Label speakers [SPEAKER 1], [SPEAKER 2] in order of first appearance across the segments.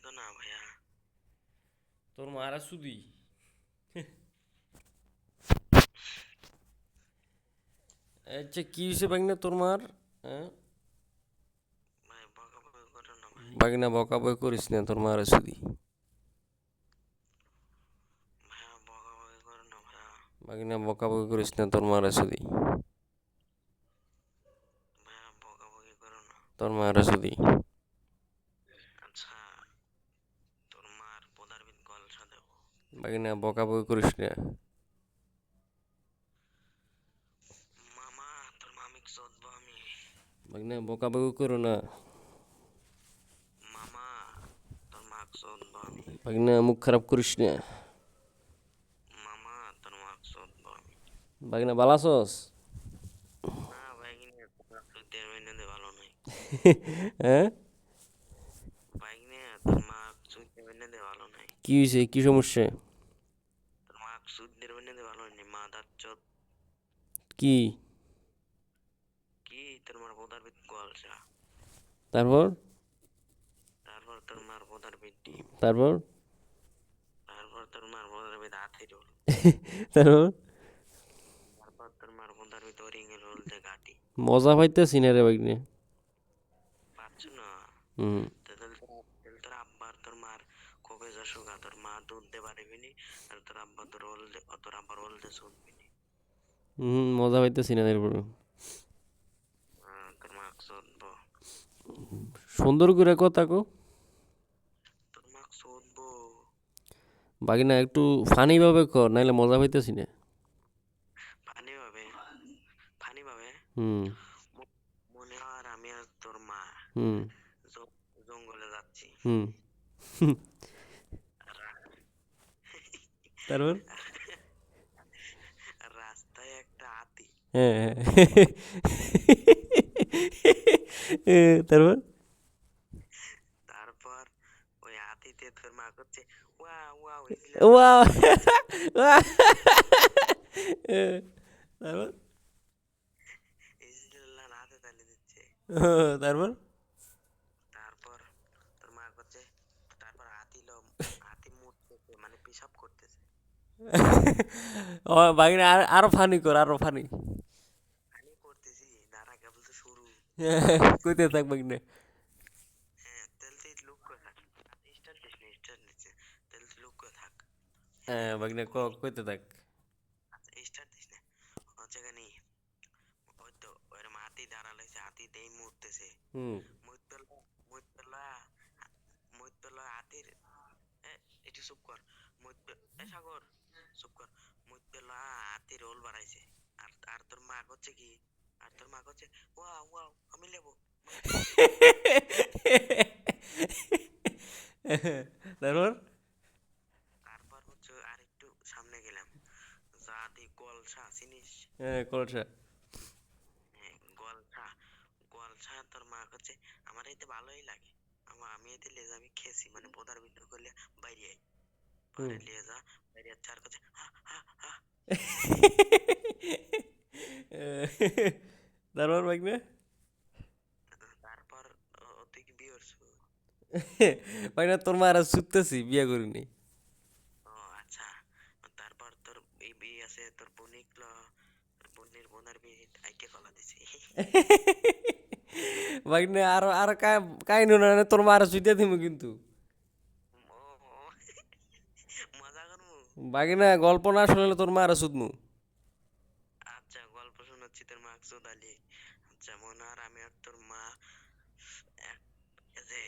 [SPEAKER 1] তো না ভাইয়া।
[SPEAKER 2] তোর মারা সুদি। আচ্ছা কি হয়েছে বাগনা তোর মার? হ্যাঁ
[SPEAKER 1] ভাই বকাবকি করো না ভাই।
[SPEAKER 2] বাগনা বকা বই করিস না তোর মারা সুদি।
[SPEAKER 1] ভাইয়া বকাবকি করো না ভাইয়া।
[SPEAKER 2] বাগনা বকা বই করিস না তোর মারা সুদি।
[SPEAKER 1] ভাইয়া বকাবকি করো না।
[SPEAKER 2] তোর মারা সুদি।
[SPEAKER 1] আচ্ছা, তোর মার পদারবিদ গলসা দেবো।
[SPEAKER 2] বাগনা বকা বই করিস না।
[SPEAKER 1] মামা, তোর মামিক চোদবো আমি।
[SPEAKER 2] বাগনা বকা বই করো না।
[SPEAKER 1] মামা, তোর মাক চোদবো আমি।
[SPEAKER 2] বাগনা মুখ খারাপ করিস না।
[SPEAKER 1] মামা, তোর মাক চোদবো আমি।
[SPEAKER 2] বাগনা বালাসস?
[SPEAKER 1] না ভাই, কিনে তোর চোদ্দের মহিনাতে ভালো নাই।
[SPEAKER 2] হ্যাঁ
[SPEAKER 1] বাইক নিয়ে তোর মাক চোদ্দের মহিনাতে ভালো নাই।
[SPEAKER 2] কি হয়েছে কি সমস্যা?
[SPEAKER 1] তোর মাক চোদ্দের মহিনাতে ভালো নেই, মা দাঁত চোদ।
[SPEAKER 2] কি
[SPEAKER 1] কি তোর মার পদারবিদ গলসা।
[SPEAKER 2] তারপর?
[SPEAKER 1] তারপর তোর মার পদারবিদ ডিম।
[SPEAKER 2] তারপর?
[SPEAKER 1] তারপর তোর মার পদারবিদ হাতি রোল।
[SPEAKER 2] তারপর?
[SPEAKER 1] তারপর তোর মার পদারবিদ ওরিঙে রোল দে গাটি।
[SPEAKER 2] মজা পাইতেছি না রে বাগনে।
[SPEAKER 1] পাচ্ছ না?
[SPEAKER 2] হুম
[SPEAKER 1] তাহলে তোর আব্বার তোর মার কবে যা সুগা, তোর মা দুধ দে পারিবি নি, আর তোর আব্বা তোর রোল দে, তোর আব্বা রোল দে শুনবি নি।
[SPEAKER 2] মজা পাইতেছি না এরপর।
[SPEAKER 1] তোর মাক চোদবো।
[SPEAKER 2] সুন্দর করে কথা কো।
[SPEAKER 1] তোর মাক চোদবো।
[SPEAKER 2] বাগিনা একটু ফানি ভাবে কর নাইলে মজা পাইতেছি না।
[SPEAKER 1] ফানি ভাবে, ফানি ভাবে।
[SPEAKER 2] হুম
[SPEAKER 1] মনে হয় আর আমি আর তোর মা
[SPEAKER 2] হুম
[SPEAKER 1] জঙ্গলে যাচ্ছি।
[SPEAKER 2] হুম তারপর?
[SPEAKER 1] রাস্তায় একটা হাতি।
[SPEAKER 2] হ্যাঁ তারপর?
[SPEAKER 1] তারপর ওই হাতিতে তোর মা করছে ওয়া ওয়া
[SPEAKER 2] ওয়াও তারপর?
[SPEAKER 1] ইসরায়েল হাতে তালি দিচ্ছে।
[SPEAKER 2] তারপর?
[SPEAKER 1] তারপর তোর মা করছে, তারপর হাতি মুততেছে, মানে পেশাব করতেছে।
[SPEAKER 2] ও বাগিনা আরো ফানি কর আরো ফানি।
[SPEAKER 1] আমি করতেছি, দাঁড়া কেবল তো শুরু।
[SPEAKER 2] কইতে থাক বাগিনা।
[SPEAKER 1] হ্যাঁ, তাহলে তুই লুক করে থাক। স্টার্ট দিস না, স্টার্ট দিচ্ছে, তাহলে তুই লুক করে থাক। হ্যাঁ,
[SPEAKER 2] হ্যাঁ বাগিনা কইতে থাক।
[SPEAKER 1] আচ্ছা স্টার্ট দিস না। হচ্ছে কেন, ওই তো ওর মা হাতি দাঁড়ালেছে, হাতি দেই মুততেছে।
[SPEAKER 2] হুম
[SPEAKER 1] মুততলা মুততলা মুততলা হাতির একটু চুপ কর। সাগর চুপ কর। মুততলা হাতি রোল বাড়াইছে। আর আর তোর মা করছে কি, আর তোর মা করছে ওয়াও ওয়াও আমি লেবো।
[SPEAKER 2] তারপর?
[SPEAKER 1] তারপর হচ্ছে আর একটু সামনে গেলাম, যা দি গলসা চিনিস?
[SPEAKER 2] হ্যাঁ কলসা।
[SPEAKER 1] হ্যাঁ, গলসা। গলসা তোর মা করছে আমার এতে ভালোই লাগে, আমি এতে লেজামি খেয়েছি, মানে পোদার ভিতর করলে বাইরে আই।
[SPEAKER 2] হুম
[SPEAKER 1] পরে লিয়ে যা, বাইরে চার করছে হা হা হা।
[SPEAKER 2] তারপর বাগনে?
[SPEAKER 1] তারপর তুই কি বিয়ে করছো?
[SPEAKER 2] বাগনে তোর মারা ছুটতেছি বিয়া করিনি।
[SPEAKER 1] ও আচ্ছা। তারপর তোর এই বিয়ে আছে, তোর বোনিক তোর বোনের বোনার বিয়ে আইকে কলা দিছি।
[SPEAKER 2] বাগনে আরো আরো কাহিনী না তোর মারা ছুটে দিব কিন্তু।
[SPEAKER 1] ও মজা করবো।
[SPEAKER 2] বাগিনা গল্প না শুনলে তোর মারা ছুটমু।
[SPEAKER 1] আচ্ছা গল্প শোনাচ্ছি, তোর মা চোদালি। আচ্ছা মনে আর আমি আর তোর মা এক এই যে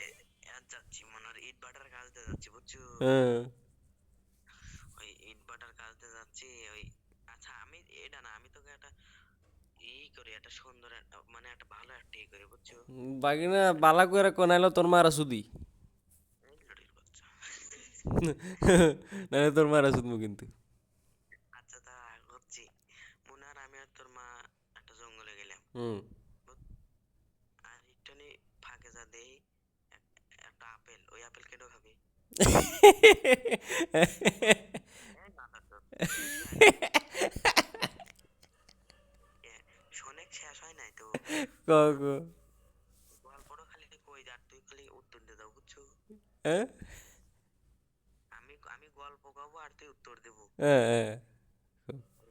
[SPEAKER 1] যাচ্ছি, মনে হয় ইট ভাটার কাজ দিয়ে যাচ্ছি, বুঝছো?
[SPEAKER 2] হ্যাঁ
[SPEAKER 1] ওই ইট ভাটার কাজ দিয়ে যাচ্ছি ওই। আচ্ছা আমি এটা না, আমি তোকে একটা করি, একটা সুন্দর মানে একটা ভালো একটা করি, বুঝছো?
[SPEAKER 2] বাগিনা বালা করে কোনাইলো তোর মারা সুদি।
[SPEAKER 1] এই লড়ির বাচ্চা।
[SPEAKER 2] নাহলে তোর মারা ছুটমু কিন্তু।
[SPEAKER 1] আচ্ছা তা হচ্ছি, মনে আর আমি আর তোর মা একটা জঙ্গলে গেলাম।
[SPEAKER 2] হুম
[SPEAKER 1] আর একটুখানি ফাঁকে যা দেই একটা আপেল, ওই আপেল কেটে খাবি? এই গাঁদা তোর, এদিকে আয়। এ, শোনেক শেষ হয় নাই তো।
[SPEAKER 2] ক ক
[SPEAKER 1] গল্পটা খালি কই, আর তুই খালি উত্তর দিয়ে দাও, বুঝছো?
[SPEAKER 2] হ্যাঁ
[SPEAKER 1] আমি আমি গল্প কব আর তুই উত্তর দেবো।
[SPEAKER 2] হ্যাঁ হ্যাঁ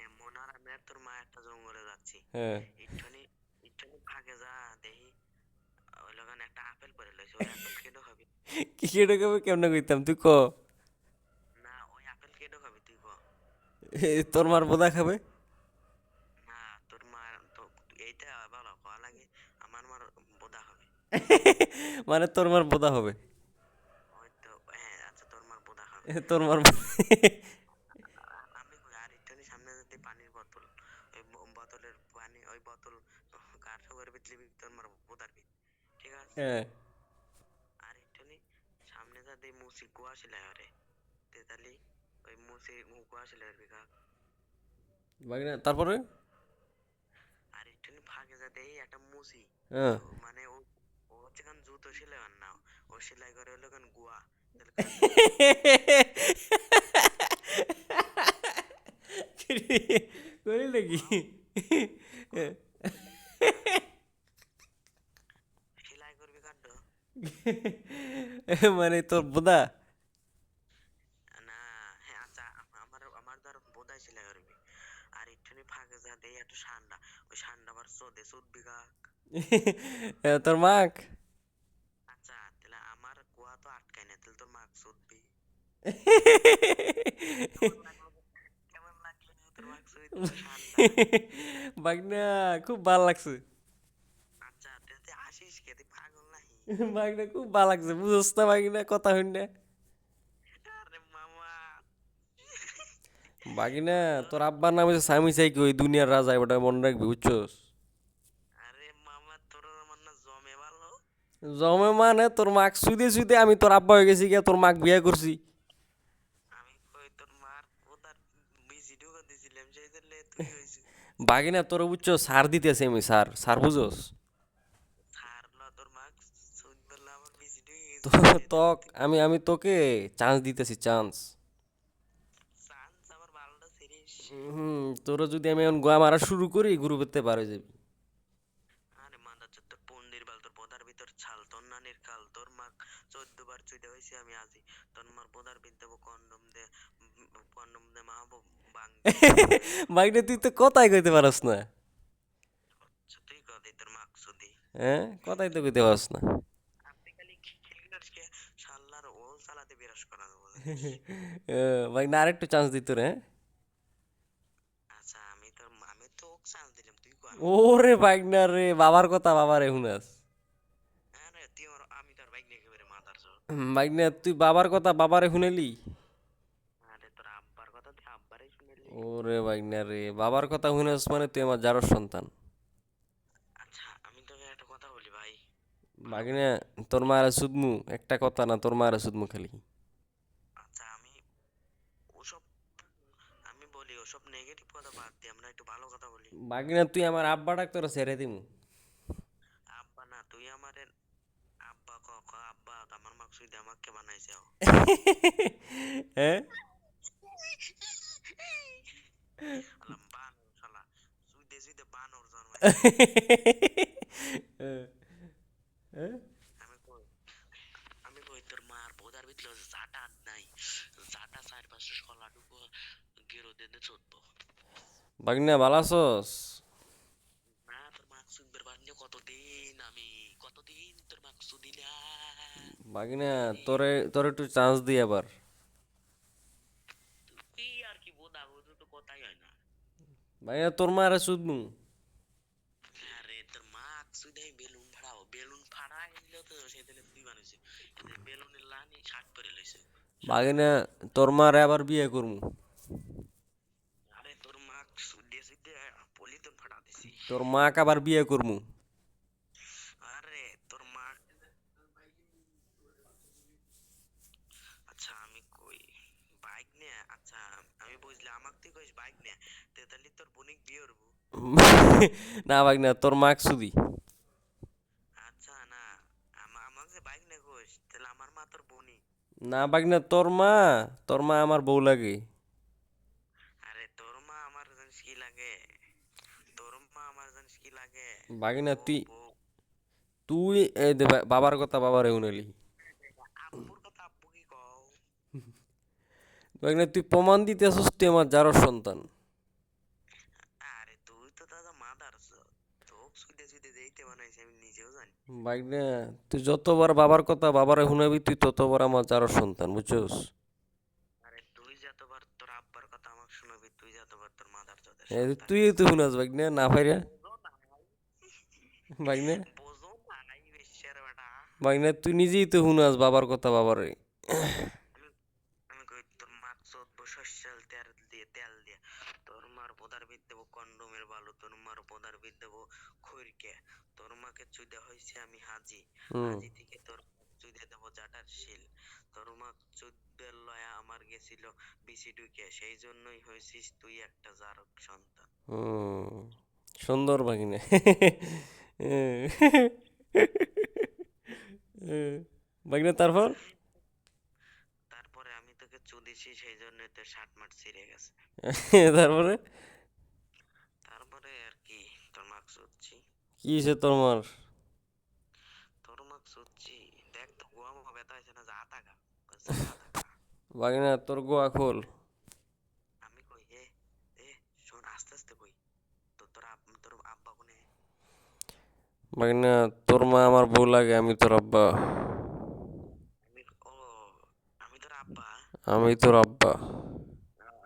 [SPEAKER 1] এমন আর আমি আর তোর মা একটা জঙ্গলে যাচ্ছি,
[SPEAKER 2] হ্যাঁ
[SPEAKER 1] ইট্টুনি ইট্টুনি ফাঁকে যা দেখি ওই লাগান একটা আপেল পরে লইছে, ওই আপেল কেডো খাবি?
[SPEAKER 2] কি কেটে কবে কেমনে কইতাম তুই ক
[SPEAKER 1] না ওই আপেল কেডো খাবি তুই ক?
[SPEAKER 2] তোর মার বোদা খাবে
[SPEAKER 1] না তোর মা তো এইটা ভালো কয়া লাগে, আমার মার বোদা হবে।
[SPEAKER 2] মানে তোর মার বোদা হবে
[SPEAKER 1] ওই তো হ্যাঁ, আচ্ছা তোর মার বোদা হবে।
[SPEAKER 2] তোর মার
[SPEAKER 1] আমি কই আর একটুখানি সামনে যদি পানির বোতল, ওই বোতলের পানি ওই বোতল কাঠের ভিতরে তোর মার বোদারবি, ঠিক আছে?
[SPEAKER 2] হ্যাঁ
[SPEAKER 1] আর একটুখানি সামনে যদি মুসি কুয়া ছিল আরে তেতালি, ওই মুসি কুয়া ছিল বিঘা।
[SPEAKER 2] বাগিনা তারপরে
[SPEAKER 1] আর একটুখানি ফাঁকে যাতে এই একটা মুসি,
[SPEAKER 2] হ্যাঁ
[SPEAKER 1] মানে ও ও হচ্ছে কারণ জুতো সেলাই আর না, ও সেলাই করে হলো কারণ গুয়া, তাহলে কার হবে?
[SPEAKER 2] করি নাকি
[SPEAKER 1] সেলাই করবি কার?
[SPEAKER 2] মানে তোর বোদা
[SPEAKER 1] না হ্যাঁ আচ্ছা, আমার আমার ধর বোধাই সেলাই করবি, আর একটুখানি ফাঁকে যা দেই একটু ঠান্ডা, ওই ঠান্ডা বার চোদে চুদবি গা।
[SPEAKER 2] তোর মাক
[SPEAKER 1] আচ্ছা তাহলে আমার কুয়া তো আটকায় না, তাহলে তোর মাক চুদবি। কেমন লাগলো? কেমন লাগলো তোর মাক চুদতে ঠান্ডা?
[SPEAKER 2] বাগনা খুব ভাল লাগছে
[SPEAKER 1] আচ্ছা তাহলে তুই আসিস কে, তুই পাগল নাহি?
[SPEAKER 2] বাগনা খুব ভাল লাগছে বুঝছ না বাগনা কথা হইন না
[SPEAKER 1] আরে মামা
[SPEAKER 2] বাগিনা তোর আব্বার নাম হচ্ছে স্বামী সাইকি ওই দুনিয়ার রাজা ওটা মনে রাখবি বুঝছস
[SPEAKER 1] আরে মামা তোর আমার না জমে ভালো।
[SPEAKER 2] জমে মানে তোর মাক শুইতে শুইতে আমি তোর আব্বা হয়ে গেছি গিয়া তোর মাক বিয়ে করছি
[SPEAKER 1] আমি কই তোর মার ওদার বিজি ঢুকে দিছিলাম সেই জন্য তুই হইছিস।
[SPEAKER 2] বাগিনা তোর বুঝছো সার দিতেছি আমি সার সার বুঝোস
[SPEAKER 1] ছাড়লো তোর মাক সুদ বললো আমার বিজি ঢুকে
[SPEAKER 2] তো
[SPEAKER 1] গেছিল সেই জন্য
[SPEAKER 2] তক আমি তোকে চান্স দিতেছি চান্স
[SPEAKER 1] চান্স আমার ভালোটা সিরিজ।
[SPEAKER 2] তোরা যদি আমি এখন গোয়া মারা শুরু করি গুরু পেতে পারে যাবি
[SPEAKER 1] আরে মাদা তোর পন্দির বাল, তোর বোদার ভিতর ছাল, তোর নানির খাল, তোর মা 14 বার চুইতে হয়েছে আমি আজি, তোর মার বোদার ভিতর দেবো কন্ডম দে মাহবুব বাং।
[SPEAKER 2] বাগিনা তুই তো কথাই কইতে পারস না
[SPEAKER 1] তুই কদি তোর মাক সুদি,
[SPEAKER 2] হ্যাঁ কথাই তো কইতে পারস না
[SPEAKER 1] আপনি খালি খেলগারকে শাল্লার ওল চালাতে বিরাজ করা দেবো।
[SPEAKER 2] বাগিনা আরেকটু চান্স দিত রে হ্যাঁ?
[SPEAKER 1] আচ্ছা আমি তো ওক চান্স দিলাম, তুই কো আমি।
[SPEAKER 2] ওরে বাগনা রে বাবার কথা বাবারে হুনাস
[SPEAKER 1] আরে তুই আমার, আমি তোর বাইক নিয়ে একেবারে মাথার চোর।
[SPEAKER 2] বাগনা তুই বাবার কথা বাবারে শুনেলি
[SPEAKER 1] আরে তোর আব্বার কথা তুই আব্বারই শুনেলি।
[SPEAKER 2] ওরে বাগনা রে বাবার কথা শুনেছ মানে তুই আমার জারর সন্তান
[SPEAKER 1] আচ্ছা আমি তোকে একটা কথা বলি ভাই,
[SPEAKER 2] বাগনা তোর মারে সুদমু একটা কথা না তোর মারে সুদমু খালি
[SPEAKER 1] আচ্ছা ওসব আমি বলি, ওসব নেগেটিভ কথা বাদ দিয়ে আমরা একটু ভালো কথা বলি।
[SPEAKER 2] বাগনা তুই আমার আব্বাটাক তোরা ছেড়ে দিমু
[SPEAKER 1] আব্বা না তুই আমারে আব্বা আব্বা আমার মাকসুদ আমাকে বানাইছে ও।
[SPEAKER 2] হ্যাঁ
[SPEAKER 1] আলাম বানর শালা, সুইদে সুইদে বানর জন্মাইছে। আমি কই আমি কই তোর মার বোদার ভিতর জাটা নাই, জাটা 4-5 শলা ঢুকো গেরো দেনে চোদ্দ।
[SPEAKER 2] বাগনা ভালো আছস
[SPEAKER 1] না তোর মাকসুদের বান্যে কতদিন তোর মাকসুদি না।
[SPEAKER 2] বাগনা তোরে একটু চান্স দি আবার
[SPEAKER 1] তুই আর কি বোদা বোধ তো কথাই হয় না।
[SPEAKER 2] বাগনা তোর মারে সুদমু
[SPEAKER 1] আরে তোর মাকসুদে বেলুন ফাড়াই দিল তো সেদিন তুই বানিয়েছিস, বেলুনের লানি শার্ট পরে লইছে।
[SPEAKER 2] বাগনা তোর মারে আবার বিয়ে করমু
[SPEAKER 1] আরে তোর মাকসুদে সুদে পলি তো ফাড়া দিছি।
[SPEAKER 2] তোর মাক আবার বিয়ে করমু
[SPEAKER 1] আরে তোর মা, আচ্ছা আমি কই বাইক নিয়ে, আচ্ছা আমি বুঝলাম আমাকে তুই কইস বাইক নিয়ে, তেতালি তোর বোনিক বিয়ে করবো।
[SPEAKER 2] না বাগনা তোর মাক সুদি
[SPEAKER 1] আচ্ছা না আমাকে যে বাইক নিয়ে কইস তাহলে আমার মা তোর বোনি।
[SPEAKER 2] না বাগনা তোর মা আমার বউ লাগে
[SPEAKER 1] আরে তোর মা আমার জানিস কি লাগে, তোর মা আমার জানিস কি লাগে,
[SPEAKER 2] বাগনা
[SPEAKER 1] বউ বউ।
[SPEAKER 2] তুই এই দে বাবার কথা বাবারে শুনেলি
[SPEAKER 1] আব্বুর কথা
[SPEAKER 2] বাগনে তুই প্রমাণ দিতে আসছিস তুই আমার যারও সন্তান।
[SPEAKER 1] আরে তুই তো দাদা মাদার তোক সুদে সুদে যেইতে বানাইছি আমি নিজেও জানি।
[SPEAKER 2] বাগনে তুই যতবার বাবার কথা বাবারে শুনাবি তুই ততবার আমার যারও সন্তান বুঝছস।
[SPEAKER 1] আরে তুই যতবার তোর আব্বার কথা আমাকে শোনাবি, তুই যতবার তোর মাদার চোদের সন্তান।
[SPEAKER 2] তুই তো শুনাস বাগনে না পাইরা।
[SPEAKER 1] বোঝো নাই,
[SPEAKER 2] বাগনে
[SPEAKER 1] বোঝো নাই বেশ্যার বেটা।
[SPEAKER 2] বাগনে তুই নিজেই তো শুনাস বাবার কথা বাবারে।
[SPEAKER 1] আমি আমি কই তোর মাক চোদবো সর্ষের তেল দিয়ে তোর মার পোদার বিদ দেবো কন্ডোমের বালু, তোর মার পোদার বিদ দেবো খৈরকে। তোর মাকে চুদে হয়েছে আমি হাজি,
[SPEAKER 2] হুম।
[SPEAKER 1] হাজি থেকে তোর চুদে দেবো জাটার শিল। তোর মা চুদবে লয়া আমার গেছিল বিসি ঢুকে, সেই জন্যই হয়েছিস তুই একটা জারক সন্তান।
[SPEAKER 2] হুম, সুন্দর বাগিনে। বাগিনে তারপর
[SPEAKER 1] তারপরে আমি তোকে চুদিছি সেই জন্য তোর শার্ট মাট ছিঁড়ে গেছে।
[SPEAKER 2] তারপরে
[SPEAKER 1] তারপরে আর কি, তোর মাক চুদছি,
[SPEAKER 2] কি হয়েছে তোর মার?
[SPEAKER 1] তোর মাক চুদছি। দেখ তো গোয়া মুখা ব্যথা হয়েছে না, যা টাকা যা টাকা।
[SPEAKER 2] বাগিনা তোর গোয়া খোল।
[SPEAKER 1] আমি কই এ শোন আস্তে আস্তে কই, তোর আব্বা কোনে?
[SPEAKER 2] বাগিনা তোর মা আমার বউ লাগে, আমি তোর আব্বা।
[SPEAKER 1] আমি ও আমি তোর আব্বা।
[SPEAKER 2] আমি তোর আব্বা।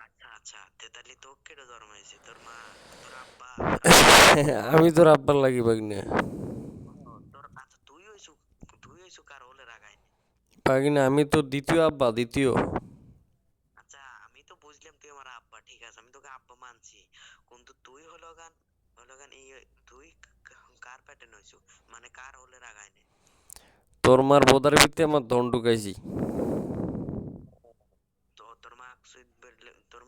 [SPEAKER 1] আচ্ছা আচ্ছা, তেতালি তো কেটে জন্মাইছে তোর মা, তোর আব্বা।
[SPEAKER 2] আমি তোর আব্বার লাগি বাগিনা।
[SPEAKER 1] তোর আচ্ছা তুই হইছু কার হলে রাগাইনি।
[SPEAKER 2] বাগিনা আমি তোর দ্বিতীয় আব্বা, দ্বিতীয়।
[SPEAKER 1] আচ্ছা আমি তো বুঝলাম তুই আমার আব্বা, ঠিক আছে আমি তোকে আব্বা মানছি, কিন্তু তুই হলো গান এই তুই কার পেটে নইছু, মানে কার হলে রাগাইনি।
[SPEAKER 2] তোর মার বোদার ভিতরে আমার ধন ঢুকাইছি।
[SPEAKER 1] তো তোর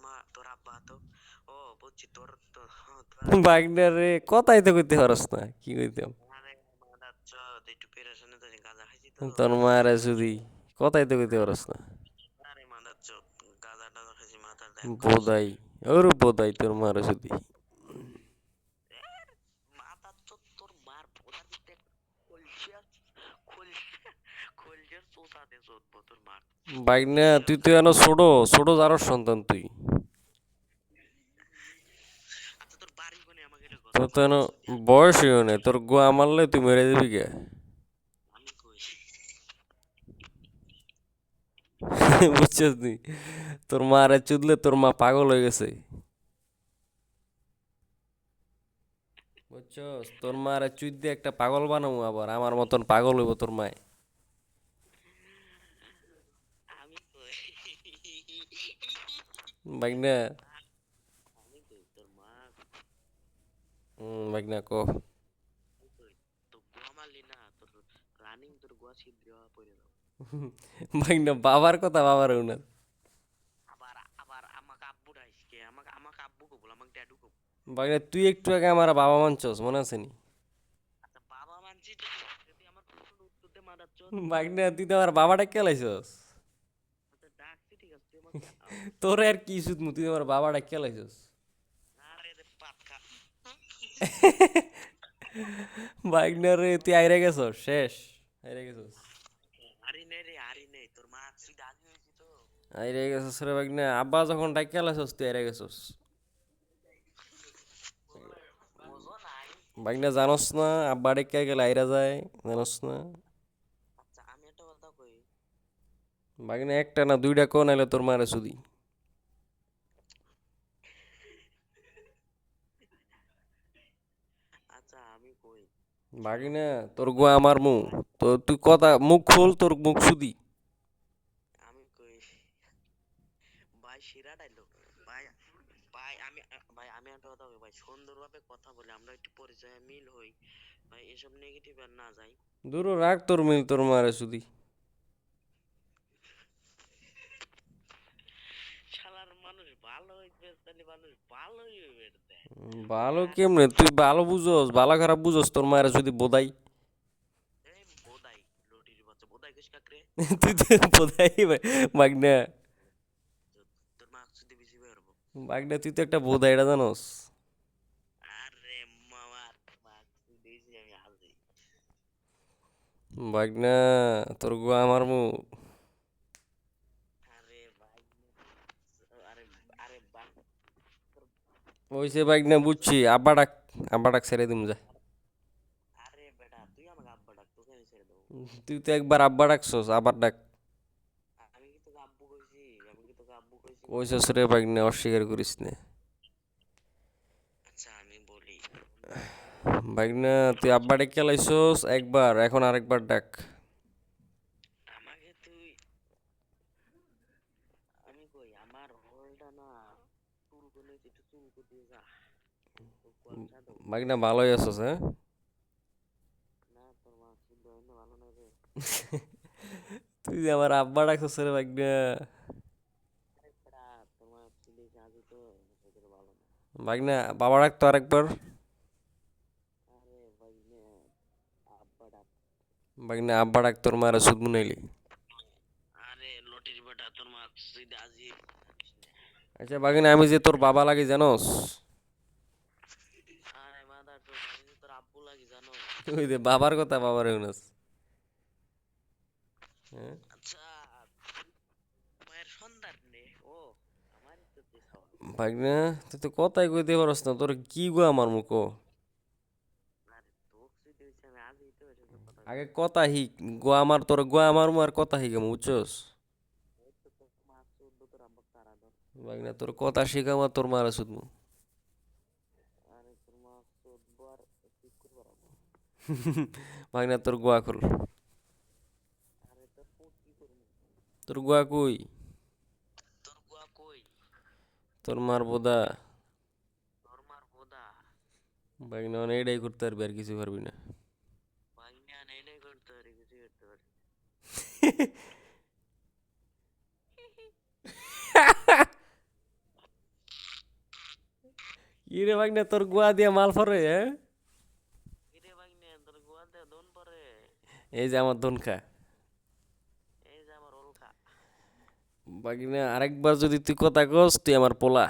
[SPEAKER 1] মা তোর আব্বা তো, ও বুঝছি তোর
[SPEAKER 2] বাগিনা রে কথাই তো কইতে পারস না, কি কইতাম।
[SPEAKER 1] আরে মাদার চোদ, একটু পেরেশানি তো গাঁজা খাইছি তো
[SPEAKER 2] তোর
[SPEAKER 1] তার
[SPEAKER 2] মায়ের
[SPEAKER 1] জন্য।
[SPEAKER 2] যদি কথাই তো কইতে পারস না।
[SPEAKER 1] আরে মাদার চোদ, গাঁজা টাজা খাইছি মাথার দেখ করিস না।
[SPEAKER 2] বোধাই, ওর বোধাই তোর মার যদি।
[SPEAKER 1] এ, মাদার চোদ তোর মার ভোলা দিতে খলসিয়া খলসিয়া খলসিয়ার চোষা দে চোদবো তোর মার।
[SPEAKER 2] বাগিনা তুই
[SPEAKER 1] বুঝছস?
[SPEAKER 2] তো এনো ছোট, ছোট যারও সন্তান তুই।
[SPEAKER 1] আচ্ছা তোর বাড়ি কোনে আমাকে এটা কথা
[SPEAKER 2] তোর তো
[SPEAKER 1] কর
[SPEAKER 2] এনো
[SPEAKER 1] শুনি আমি।
[SPEAKER 2] বয়স হইও না, তোর গোয়া মারলে তুই মেরে দিবি কে?
[SPEAKER 1] আমি কই
[SPEAKER 2] বুঝছিস নি? তোর মারে চুদলে তোর মা পাগল হয়ে গেছে। বুঝছস, তোর মারে চুদ দিয়ে একটা পাগল বানাবো, আবার আমার মতন পাগল হইব তোর মায়।
[SPEAKER 1] আমি কই
[SPEAKER 2] বাগনা
[SPEAKER 1] আমি কই তোর মা
[SPEAKER 2] বাগনা ক।
[SPEAKER 1] আমি কই তো গোয়া মারলি না, তোর রানিং তোর গোয়া ছিদ্র পড়ে যাও।
[SPEAKER 2] বাগনা বাবার কথা বাবার না।
[SPEAKER 1] আবার আবার আমাকে আব্বু ডাইসকে, আমাকে আব্বু কবুল, আমাকে ড্যাডু কবুল।
[SPEAKER 2] বাগনা তুই একটু আগে আমার বাবা মানছস, মনে আছে নি?
[SPEAKER 1] আচ্ছা বাবা মানছি তো, যদি আমার প্রশ্ন উত্তর দে মাদার চোদ।
[SPEAKER 2] বাগনা তুই তো আমার বাবাটা কেলাইছস।
[SPEAKER 1] আচ্ছা ডাকছি ঠিক আছে, তুই আমাকে
[SPEAKER 2] তোর আর কি শুধু তুই আমার বাবাটা কেলাইছস।
[SPEAKER 1] আরে রে পাত খা।
[SPEAKER 2] বাগনা রে তুই আইরে গেছস, শেষ আইরে গেছস।
[SPEAKER 1] আরি নেই তোর মা তুই দাদি হয়েছি তো।
[SPEAKER 2] আইরে গেছস রে বাগনা, আব্বা যখন ডাক কেলাইছস তুই আইরে গেছস।
[SPEAKER 1] বোঝো নাই।
[SPEAKER 2] বাগনা জানোস না আব্বা ডেকে গেলে আইরা যায়, জানোস না?
[SPEAKER 1] আচ্ছা আমি একটা কথা কই,
[SPEAKER 2] বাগনা একটা না দুইটা কো নাইলে তোর মারে শুধি।
[SPEAKER 1] আচ্ছা আমি কই শোনো,
[SPEAKER 2] বাগনা তোর গো আমার মু, তো তুই কথা মুখ খোল, তোর মুখ শুধি।
[SPEAKER 1] আমি কই ভাই শিরা ডাইলো ভাই, ভাই আমি একটা কথা কই ভাই, সুন্দরভাবে কথা বলে আমরা একটু পরিচয়ে মিল হই ভাই, এসব নেগেটিভ আর না যাই।
[SPEAKER 2] দূর রাখ তোর মিল, তোর মারে শুধি।
[SPEAKER 1] শালার মানুষ ভালো হইবে তাহলে মানুষ ভালোই হইবে দেখ।
[SPEAKER 2] ভালো কেমনে তুই ভালো বুঝোস, ভালো খারাপ বুঝোস, তোর মারে যদি বোধাই।
[SPEAKER 1] এই বোদাই লটির বাচ্চা, বোদাই কইস কাকরে।
[SPEAKER 2] তুই তো বোধাই বাগনা।
[SPEAKER 1] তোর মা যদি বেশি বের হবো।
[SPEAKER 2] বাগনা তুই তো একটা বোধাই, এটা জানোস?
[SPEAKER 1] আরে মামার মা দিয়েছি আমি হালদি।
[SPEAKER 2] বাগনা তোর গো আমার মু।
[SPEAKER 1] আরে ভাই
[SPEAKER 2] ওইসে বাইক না বুঝছি, আব্বা ডাক ছেড়ে দিম যা।
[SPEAKER 1] আরে বেটা তুই আমাকে আব্বা ডাক, তোকে আমি ছেড়ে দেবো?
[SPEAKER 2] তুই তো একবার আব্বা ডাকছস, আবার ডাক।
[SPEAKER 1] আমি কি তোকে আব্বু কইছি? আমি কি তোকে আব্বু কইছি কখনো?
[SPEAKER 2] কইছস রে বাইক না, অস্বীকার করিস না।
[SPEAKER 1] আচ্ছা আমি বলি,
[SPEAKER 2] বাইক না, তুই আব্বা ডাক লাইছস একবার, এখন আরেকবার ডাক।
[SPEAKER 1] আমাকে তুই, আমি কই আমার হলটা না চুল করে একটু চুল করে দিয়ে যা, তো কুয়াশা দাও।
[SPEAKER 2] বাইক না ভালোই আছস, হ্যাঁ?
[SPEAKER 1] না তোর মা চুল দেওয়া না ভালো না রে।
[SPEAKER 2] তুই যে আমার আব্বা ডাকছস রে বাইক না।
[SPEAKER 1] আরে বেটা তোর মা চুলে কাজু তো সেটা ভালো না।
[SPEAKER 2] বাইক না বাবা ডাক তো আরেকবার।
[SPEAKER 1] আরে ভাই নে, আব্বা ডাক।
[SPEAKER 2] বাইক না আব্বা ডাক, তোর মারা সুদ মুনাইলি।
[SPEAKER 1] আরে লটির বেটা তোর মা সিধা আজি।
[SPEAKER 2] আচ্ছা বাইক না, আমি যে তোর বাবা লাগি জানোস?
[SPEAKER 1] আরে মাদার তো আমি যে তোর আব্বু লাগি জানো?
[SPEAKER 2] ওই যে বাবার কথা বাবার শুনস। হ্যাঁ?
[SPEAKER 1] আচ্ছা মায়ের সন্তান রে ও, আমারই তো দেখাও।
[SPEAKER 2] বাইক না, তুই তো কথাই কইতে পারস না, তোর কি গো আমার মুখ।
[SPEAKER 1] আরে তোক যদি হইছে আমি আজই তো এটা তো কথা
[SPEAKER 2] আগে
[SPEAKER 1] কইছি।
[SPEAKER 2] কথা হিক, গো আমার তোর গো আমার মু আর কথা হিক আমি, বুঝছস?
[SPEAKER 1] এই তো তোর মা চোদ্দ তোর আব্বা তারা ধর।
[SPEAKER 2] বাইক না তোর কথা শিখাম আর তোর মারা সুদ মু।
[SPEAKER 1] আরে তোর মা চোদ্দ আর ঠিক করবার আব্বা।
[SPEAKER 2] বাইক না তোর গোয়া খোল।
[SPEAKER 1] আরে তোর ফুট কি করবো?
[SPEAKER 2] তোর গোয়া কই?
[SPEAKER 1] তোর গুয়া কই?
[SPEAKER 2] তোর মার বোদা।
[SPEAKER 1] তোর মার বোদা।
[SPEAKER 2] বাইক না এটাই করতে পারবি, আর কিছু পারবি না।
[SPEAKER 1] ভাঙিয়া নেই করতে পারি, কিছু করতে পারি।
[SPEAKER 2] কি রে বাইক না, তোর গোয়া দিয়া মাল ফরে, হ্যাঁ?
[SPEAKER 1] কিরে ভাঙিয়া তোর গুয়া দে দন পরে।
[SPEAKER 2] এই যে আমার ধন খা।
[SPEAKER 1] এই যে আমার ওলকা।
[SPEAKER 2] বাইক না আরেকবার যদি তুই কথা কস, তুই আমার পোলা।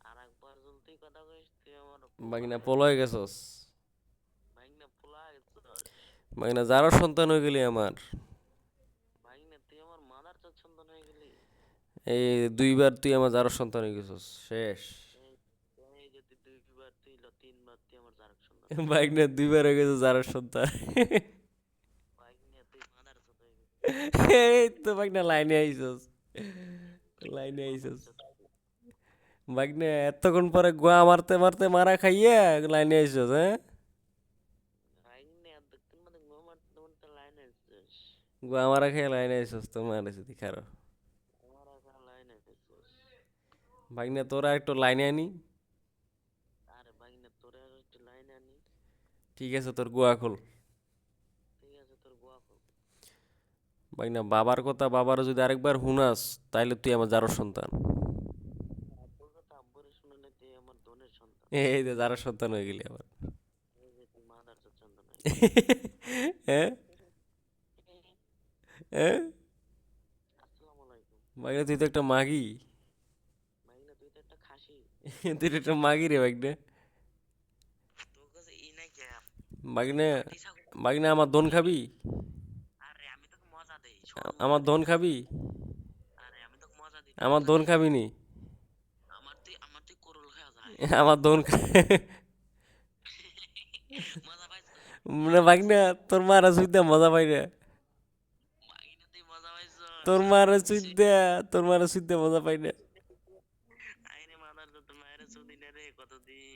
[SPEAKER 1] আর একবার যদি তুই কথা কইস তুই আমার
[SPEAKER 2] বাইক না
[SPEAKER 1] পোলা।
[SPEAKER 2] পোলা হয়ে গেছস।
[SPEAKER 1] ভাঙিনা পোলা গেছস।
[SPEAKER 2] বাইক না যারা সন্তান হয়ে গেলি আমার।
[SPEAKER 1] ভাঙিনা তুই আমার মাদার চোদ সন্তান হয়ে গেলি।
[SPEAKER 2] এই দুইবার তুই আমার যারা সন্তান হয়ে গেছস, শেষ।
[SPEAKER 1] এই এই যে তুই দুইবার তুই তিনবার তুই আমার জারক সন্তান।
[SPEAKER 2] বাইক না দুইবার হয়ে গেছে যারা সন্তান।
[SPEAKER 1] ভাঙিনা তুই মাদার চোদ হয়ে গেলি।
[SPEAKER 2] এই তো বাইক না লাইনে আইছস, লাইনে
[SPEAKER 1] মাদার
[SPEAKER 2] আইছস।
[SPEAKER 1] চোদ।
[SPEAKER 2] বাইক না এতক্ষণ পরে গোয়া মারতে মারতে মারা খাইয়া লাইনে আইছস, হ্যাঁ?
[SPEAKER 1] ভাঙিনা এতক্ষণ মানে মোমার তোমার তো লাইন আসছিস।
[SPEAKER 2] গোয়া মারা খাইয়া লাইনে আইছস, তো মারে যদি খারো।
[SPEAKER 1] আমার এখন লাইন আসছিস।
[SPEAKER 2] বাইক না তোরা একটু লাইনে আনি।
[SPEAKER 1] আরে ভাঙিনা তোরে আর একটু লাইন আনি।
[SPEAKER 2] ঠিক আছে তোর গোয়া খোল।
[SPEAKER 1] ঠিক আছে তোর গোয়া কর।
[SPEAKER 2] বাইক না বাবার কথা বাবার যদি আরেকবার হুনাস, তাইলে তুই আমার যারো সন্তান।
[SPEAKER 1] আব্বুর কথা আব্বুরে শুনলে তুই আমার দনের সন্তান।
[SPEAKER 2] এই যে যারো সন্তান হয়ে গেলি আবার।
[SPEAKER 1] এই যে তুই মাদার চোদ সন্তান হয়ে গেলি।
[SPEAKER 2] হ্যাঁ? হ্যাঁ?
[SPEAKER 1] আসসালামু আলাইকুম।
[SPEAKER 2] বাইক না তুই তো একটা মাগি।
[SPEAKER 1] ভাঙিনা তুই তো একটা খাসি।
[SPEAKER 2] তুই তো একটা মাগি রে বাইক না।
[SPEAKER 1] তোর কাছে ই নাই কে?
[SPEAKER 2] বাইক না,
[SPEAKER 1] পাটি ছাগল।
[SPEAKER 2] বাইক না আমার দন খাবি?
[SPEAKER 1] আরে আমি তোকে মজা দেই, শোন
[SPEAKER 2] আমার
[SPEAKER 1] মজা দেই।
[SPEAKER 2] দন খাবি?
[SPEAKER 1] আরে আমি তোকে মজা দিই, তুই
[SPEAKER 2] আমার
[SPEAKER 1] মজা
[SPEAKER 2] দন
[SPEAKER 1] নিস।
[SPEAKER 2] খাবি নি?
[SPEAKER 1] আমার তুই করল খাওয়া যায়।
[SPEAKER 2] আমার দন
[SPEAKER 1] মজা পাইছস?
[SPEAKER 2] মানে বাইক না, তোর মারা সুইদা মজা পাই না।
[SPEAKER 1] ভাগিনা তুই মজা পাইছস?
[SPEAKER 2] তোর মারা সুইদা, তোর মারা সুইদা মজা পাই না।
[SPEAKER 1] আইরে মাদার তো তোর মায়ের চুদি না রে কতদিন।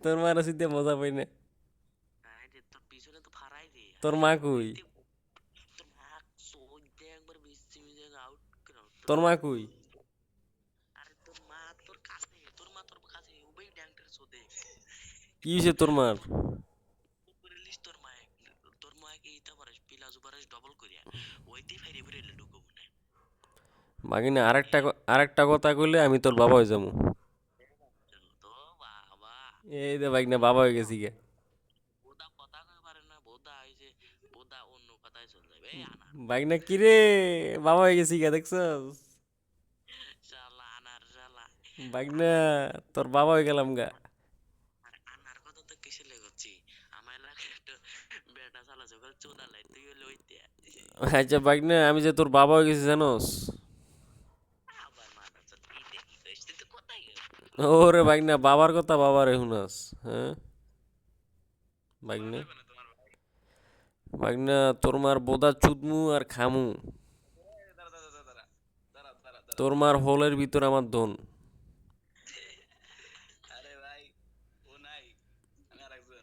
[SPEAKER 2] তোর মারা সুইদা মজা পাই না।
[SPEAKER 1] আইরে তোর পিছনে তো ফারাই রে।
[SPEAKER 2] তোর মা কই?
[SPEAKER 1] তোর মা চোখ দিয়ে একবার বিচ্ছি মিজে আউট করে
[SPEAKER 2] তোর মা কই?
[SPEAKER 1] আরে তোর মা তোর কাছে, তোর মা তোর কাছে উবেই ড্যাংটার চোদে।
[SPEAKER 2] কি হয়েছে তোর মার?
[SPEAKER 1] করে লিস তোর মাকে ইতা পারিস পিলাজু পারিস ডবল করিয়া ওইতেই ফাইরে ফিরে ঢুকবো না।
[SPEAKER 2] বাগিনা আরেকটা কথা কইলে আমি তোর বাবা হয়ে যাবো।
[SPEAKER 1] তো বাবা
[SPEAKER 2] এই দে বাইক না বাবা হয়ে গেছি গে।
[SPEAKER 1] বোদা কথা কই পারে না, বোদা হইছে বোদা অন্য কথায় চলে যাবে। এই আনার
[SPEAKER 2] বাইক না কিরে, বাবা হয়ে গেছি গে, দেখছস?
[SPEAKER 1] শালা আনার শালা।
[SPEAKER 2] বাইক না তোর বাবা হয়ে গেলাম গা।
[SPEAKER 1] আর আনার কথা তো কিসে লেগেছি, আমার লাগে একটু বেটা শালা সকাল চোদা লাই তুই হলে ওইতে
[SPEAKER 2] আচ্ছা বাইক না, আমি যে তোর বাবা হয়ে গেছি জানোস?
[SPEAKER 1] আবার মাথা চল কি দেখি তুই তো কোথায় গেল?
[SPEAKER 2] ওরে ভাগনা বাবার কথা বাবারে শুনাস, হ্যাঁ ভাগনা?
[SPEAKER 1] মানে তোমার ভাই
[SPEAKER 2] ভাগনা তোর মার বোদা চুদমু আর খামু।
[SPEAKER 1] দাঁড়া দাঁড়া দাঁড়া দাঁড়া দাঁড়া দাঁড়া
[SPEAKER 2] তোর মার হোলের ভিতর আমার ধন।
[SPEAKER 1] আরে ভাই ও নাই আমি আর একজন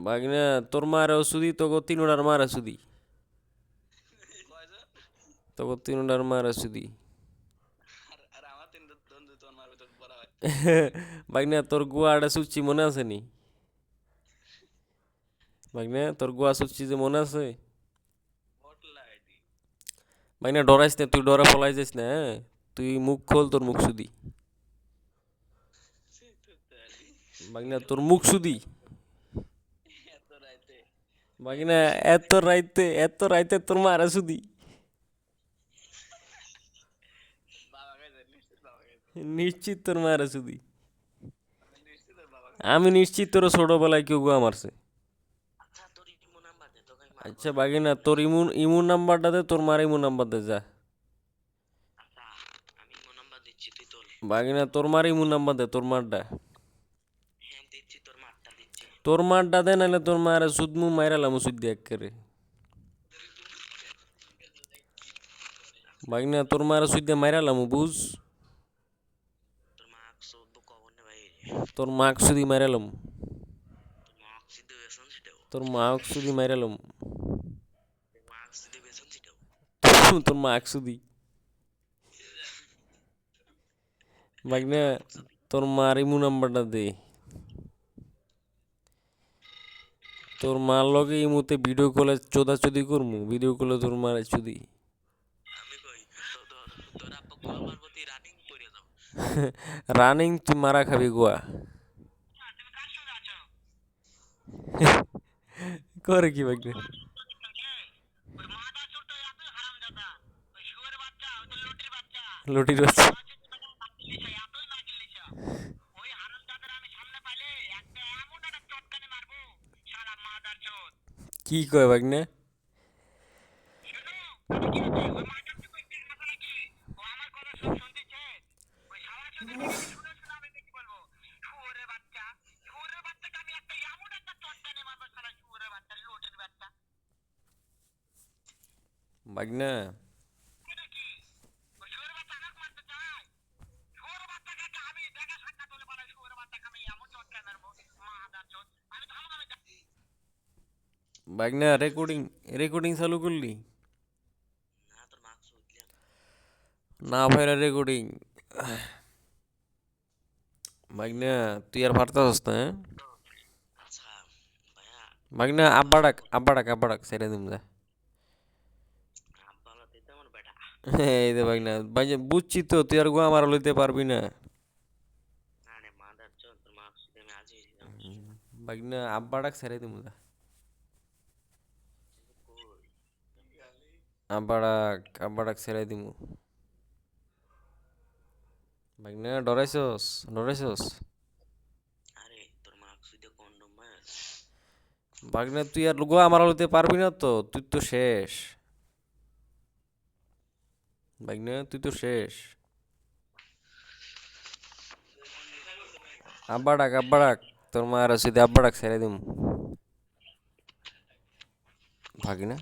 [SPEAKER 2] ভাগনা তোর মার ওষুধি তোকে তিনোটার মার ওষুধি,
[SPEAKER 1] কয়জন
[SPEAKER 2] তোকে তিনোটার মার ওষুধি।
[SPEAKER 1] আর আর আমার তিন বন্ধু তোমার মার ভিতর পড়া হয়
[SPEAKER 2] ভাগনা তোর গুয়াটা সুচি মনে আছে নি? ভাগনা তোর গুয়া সুচি যে মনে আছে?
[SPEAKER 1] বটলা আইডি
[SPEAKER 2] ভাগনা ডরাইস না, তুই ডরা পলাই যাস না, হ্যাঁ? তুই মুখ খোল, তোর মুখ সুদি। ভাগনা তোর মুখ সুদি।
[SPEAKER 1] এত রাইতে
[SPEAKER 2] ভাগনা এত রাইতে তোর মারা সুদি।
[SPEAKER 1] বাবা গাইছে নিশ্চিত বাবা গাইছে
[SPEAKER 2] নিশ্চিত তোর মারা সুদি।
[SPEAKER 1] আমি নিশ্চিত ওর বাবা
[SPEAKER 2] আমি নিশ্চিত তোর ছোটবেলায় কেউ গুয়া মারছে।
[SPEAKER 1] আচ্ছা তোর ইমো নাম্বার দে তোকে আমি মারবো
[SPEAKER 2] আচ্ছা
[SPEAKER 1] না
[SPEAKER 2] ভাগিনা তোর ইমুন ইমুন নাম্বারটা দে, তোর মার ইমুন নাম্বার দে যা।
[SPEAKER 1] আচ্ছা আমি ইমো নাম্বার দিচ্ছি তুই তোর
[SPEAKER 2] ভাগিনা তোর মার ইমুন নাম্বার দে, তোর মারটা।
[SPEAKER 1] হ্যাঁ দিচ্ছি তোর মারটা দিচ্ছি
[SPEAKER 2] তোর মারটা দে, নাহলে তোর মার সুদমু মাইরালাম সুদ দিয়ে একেবারে। ভাগিনা তোর মার সুদ দিয়ে মাইরালাম, বুঝ?
[SPEAKER 1] তোর মার্কস তো কবর নে ভাই
[SPEAKER 2] তোর মাক সুদি মাইরালাম।
[SPEAKER 1] তোর মার্কস দিতে বেসন সেটাও
[SPEAKER 2] তোর মাক সুদি মাইরালাম।
[SPEAKER 1] তোর মার্কস দিতে বেসন সেটাও
[SPEAKER 2] তোর মাক সুদি। ভাগিনা তোর মার ইমুন নাম্বারটা দে। তোর মার লগে ইমুতে ভিডিও কলে চোদাচুদি করমু, ভিডিও কলে তোর মারে চুদি।
[SPEAKER 1] আমি কই তোর আব্বা গোয়া মারবো তুই রানিং করে যাও
[SPEAKER 2] রানিং তুই মারা খাবি গোয়া।
[SPEAKER 1] তুমি কার সঙ্গে আছো
[SPEAKER 2] করে কি ভাগনা?
[SPEAKER 1] ওই মাথা ছোট এত হারামজাদা ওই শুয়োর বাচ্চা ওই তো লটির বাচ্চা
[SPEAKER 2] লটির বাচ্চা।
[SPEAKER 1] এতই না গিলিছা ওই হারামজাদার আমি সামনে পাইলে একটা এমন একটা চটকানি মারবো শালা মাদার চোদ
[SPEAKER 2] কি কয় ভাগনা?
[SPEAKER 1] শুনো এটা কি হচ্ছে ওই মাদার চোদ কই তিন মাথা নাকি ও আমার কথা সব শুনতেছে ওই শালা চোদ শুনে শুনে আমি কি বলবো শুয়োরের বাচ্চাকে আমি একটা এমন একটা চটকানি মারবো শালা শুয়োরের বাচ্চা লটির বাচ্চা
[SPEAKER 2] ভাগনা
[SPEAKER 1] এটা কি ওই শুয়োরের বাচ্চা আমাকে মারতে চায় শুয়োরের বাচ্চাকে আমি দেখা সাক্ষাৎ হলে বলে শুয়োরের বাচ্চাকে আমি এমন চটকানি মারবো মাদার চোদ আমি তো আমাকে
[SPEAKER 2] ভাগনা রেকর্ডিং রেকর্ডিং চালু করলি?
[SPEAKER 1] না তোর মার্কস উঠলাম
[SPEAKER 2] না ভাইরা রেকর্ডিং। ভাগনা তুই আর পারতাস না, হ্যাঁ?
[SPEAKER 1] আচ্ছা ভাইয়া
[SPEAKER 2] ভাগনা আব্বা ডাক ছেড়ে দিম যা।
[SPEAKER 1] আব্বালা দিতে আমার বেটা
[SPEAKER 2] এই দে ভাগনা ভাই, বুঝছি তো তুই আর গোয়া মারা লইতে পারবি না।
[SPEAKER 1] না রে মাদার চোদ তোর মার্কস দিতে আমি আজই দিতাম
[SPEAKER 2] ভাগনা আব্বা ডাক ছেড়ে দিম যা।
[SPEAKER 1] কই
[SPEAKER 2] আব্বা ডাক ছেড়ে দিমু। ভাগনা ডরাইছস?
[SPEAKER 1] আরে তোর মার্কস দিতে কন্ডম মার
[SPEAKER 2] ভাগনা তুই আর গোয়া মারা লইতে পারবি না তো, তুই তো শেষ। ভাগনা তুই তো শেষ। আব্বা ডাক তোর মার সিধে আব্বা ডাক ছেড়ে দিমু। ভাগনা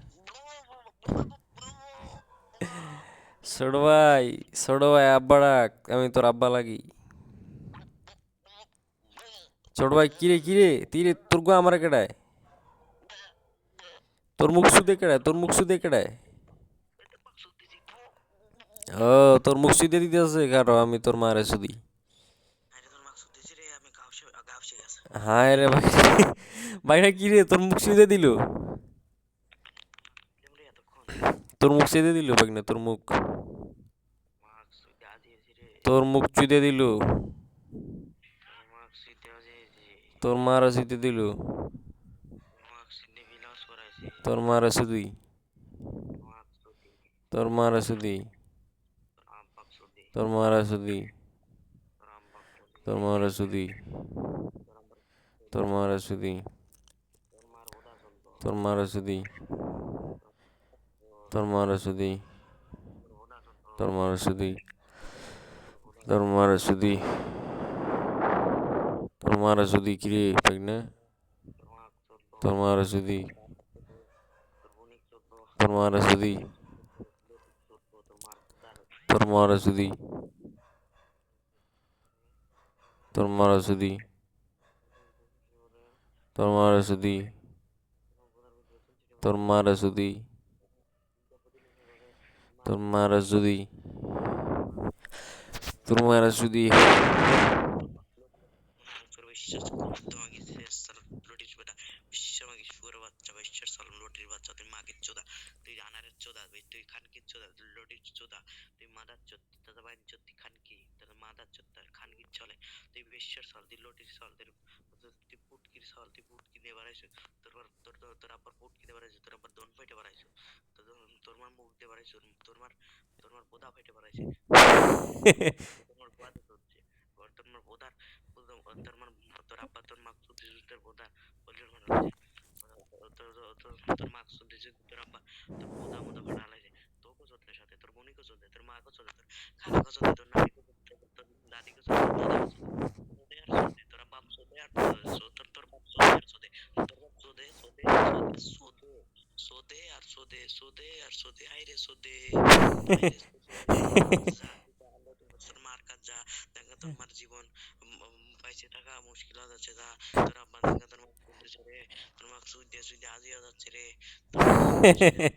[SPEAKER 2] ছোট ভাই আব্বা ডাক, আমি তোর আব্বা লাগি। ছোট ভাই কিরে তীরে তোর গো আমার কেডায়? তোর মুখ সুদে কেডায়? ও তোর মুখ সুদে দিতেছে কারো, আমি তোর মারে সুদি।
[SPEAKER 1] আরে তোর মার্কস দিছি রে আমি গাউসে গেছে
[SPEAKER 2] হায় রে ভাই, ভাইটা কিরে তোর মুখ সুদে দিল?
[SPEAKER 1] রে এতক্ষণ
[SPEAKER 2] তোর মুখ সুদে দিল ভাগনা, তোর মুখ
[SPEAKER 1] দিতে আজিয়েছি রে
[SPEAKER 2] তোর মুখ চুদে দিল।
[SPEAKER 1] মার্কস দিতে আজিয়েছি
[SPEAKER 2] তোর মারা সুদে দিল।
[SPEAKER 1] মার্কস দিতে বিলাস করাইছি
[SPEAKER 2] তোর মারা সুদি।
[SPEAKER 1] মার্কস দিতে
[SPEAKER 2] তোর মারা সুদি।
[SPEAKER 1] তোর আব্বাক সুদি
[SPEAKER 2] তোর মারা সুদি।
[SPEAKER 1] তোর আব্বাক সুদি
[SPEAKER 2] তোর মারা সুদি।
[SPEAKER 1] তোর আব্বার
[SPEAKER 2] তোর মারা সুদি।
[SPEAKER 1] তোর মার ওদা চলতো
[SPEAKER 2] তোর মারা সুদি। তোর মারা সুদি।
[SPEAKER 1] তোর ওদা চলতো
[SPEAKER 2] তোর মারা সুদি।
[SPEAKER 1] ওদা
[SPEAKER 2] তোর মারা সুদি। তোর মারা যদি কিরে পাই না,
[SPEAKER 1] তোর মা চোদ্দ,
[SPEAKER 2] তোর মারা যদি,
[SPEAKER 1] তোর বাবা চোদ্দ, তোর বোনিক চোদ্দ,
[SPEAKER 2] তোর মারা
[SPEAKER 1] তোর
[SPEAKER 2] যদি,
[SPEAKER 1] মাইক চোদ্দ, লটিক চোদ্দ, তোর মার ফুদার
[SPEAKER 2] তোর মারা যদি, তোর মারা যদি, তোর মারা যদি, তোর মারা যদি, তোর মারা যদি, তোর মারা যদি,
[SPEAKER 1] তোর বিশ্বাস করতে মাগিছে স্যার লটির বেটা, বিশ্বাস মাগিস শুয়োরের বাচ্চা, বিশ্বাস সালাম লটির বাচ্চা, তুই মাগির চোদা, তুই আনারের চোদা, তুই খানকির চোদা, তুই লটির চোদা, তুই মাদার চোদ, দাদা বাইন চোদ, তুই খানকি, দাদা মাদার চোদ, তার খানকির চলে, তুই বিশ্বাস সাল, তুই লটির সাল, তুই পুটকির সাল, তুই পুটকি দিয়ে বাড়াইছো, তোর আব্বার পুটকি দিয়ে বাড়াইছো, তোর আব্বার দন ফাইটে বাড়াইছো, তোর মার মুখ দিয়ে বাড়াইছো, তোর মার বোদা ফাইটে বাড়াইছে, তোর মার বোদা হচ্ছে, তোর মার বোদার তোর মার, তোর আব্বা তোর মাকসুদ তোর বোদা বলছেন মানে হচ্ছে, তোর মাকসুদ তোর আব্বা তোর বোদা মোদা ফাটা হালাইছে, তোকে চোদ্দের সাথে, তোর বোনিকে চোদ্দে, তোর মাকে চোদ্দে, তোর খালাকে চোদ্দে, তোর নানিকে চোদ্দে, তোর দাদিকে চোদ্দে, তোর দাদাকে চোদ্দে, আর চোদ্দে, তোর বাপ চোদ্দে, আর তোর বাপ চোদ্দে, আর চোদ্দে, তোর বাপ চোদ্দে, চোদ্দে, চোদ্দে, চোদ্দে, আর চোদ্দে, চোদ্দে, আর চোদ্দে, হাইরে চোদ্দে, হাইরে চোদ্দে, তোর মার কাজ যা, দেখা তোর মার জীবন পাইছে থাকা মুশকিল হয়ে যাচ্ছে, যা তোর আব্বা দেখা তোর মাক চলতেছে রে, তোর মাক সুই দিয়ে আজিয়া যাচ্ছে রে, তোর মাক চলতেছে রে,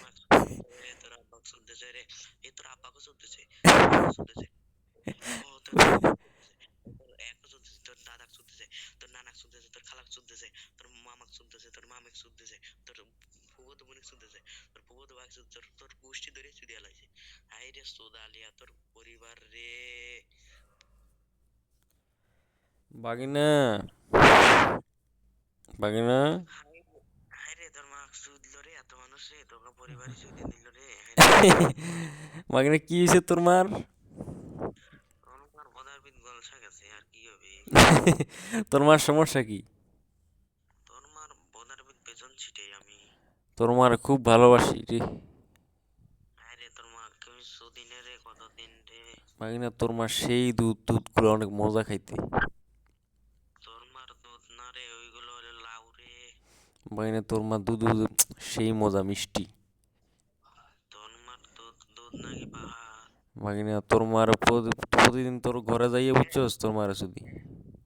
[SPEAKER 1] মাক চলতেছে রে, তোর আব্বা চলতেছে রে, এই তোর আব্বাকে চলতেছে, তোর মাকে চলতেছে, ও তোর তোর এক চলতেছে, তোর দাদাক চলতেছে, তোর নানাক চলতেছে, তোর খালাক চলতেছে, তোর মামাক চলতেছে, তোর মামিক চলতেছে, তোর ফুফাতো বোনিক চলতেছে, তোর ফুফাতো ভাই চলতেছে, তোর গোষ্ঠী ধরে চুরি আলাইছে, হাই রে সোদালিয়া তোর পরিবার রে,
[SPEAKER 2] বাগিনা, বাগিনা,
[SPEAKER 1] হাই হাই রে তোর মা সুদলো রে, এত মানুষ রে তোকে পরিবারই সুদে দিল রে, হাই রে
[SPEAKER 2] বাগিনা কি হয়েছে তোর মার?
[SPEAKER 1] আমার বদার বিদ গলসা গেছে, আর কি হবে,
[SPEAKER 2] তোর মার সমস্যা কি?
[SPEAKER 1] তোর মার বদার বিদ পেছন ছিটে আমি,
[SPEAKER 2] তোর মার খুব ভালোবাসি রে।
[SPEAKER 1] হাই রে তোর মা কেউ সুদিনে রে, কতদিন রে,
[SPEAKER 2] বাগিনা তোর মার সেই দুধ, দুধগুলো অনেক মজা খাইতে।
[SPEAKER 1] তোর মার দুধ না রে, ওইগুলো হলো লাউ রে,
[SPEAKER 2] বাগিনা তোর মার দুধ সেই মজা মিষ্টি।
[SPEAKER 1] তোর মার দুধ দুধ নাকি পাহাড়,
[SPEAKER 2] বাগিনা তোর মার প্রতিদিন তোর ঘরে যাইয়ে
[SPEAKER 1] এ
[SPEAKER 2] বুঝছস তোর মার যদি।